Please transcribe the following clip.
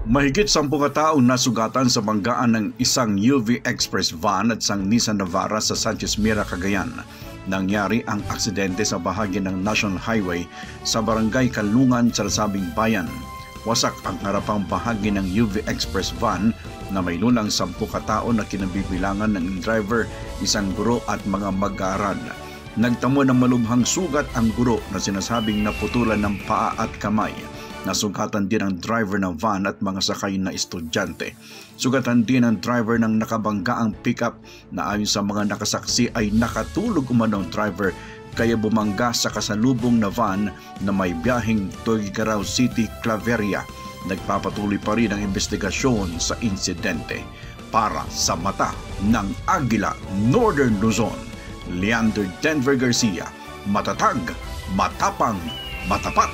Mahigit 10 kataong nasugatan sa banggaan ng isang UV Express van at isang Nissan Navara sa Sanchez Mira, Cagayan. Nangyari ang aksidente sa bahagi ng National Highway sa barangay Kalungan sa nasabing bayan. Wasak ang harapang bahagi ng UV Express van na may lulang 10 katao na kinabibilangan ng driver, isang guro at mga mag-aaral. Nagtamo ng malubhang sugat ang guro na sinasabing naputulan ng paa at kamay. Nasugatan din ang driver ng van at mga sakay na estudyante. Sugatan din ang driver ng nakabanggaang pickup na ayon sa mga nakasaksi ay nakatulog umano ang driver kaya bumangga sa kasalubong na van na may biyaheng Tuguegarao City, Claveria. Nagpapatuloy pa rin ang investigasyon sa insidente. Para sa mata ng Agila, Northern Luzon, Leander Denver Garcia, matatag, matapang, matapat.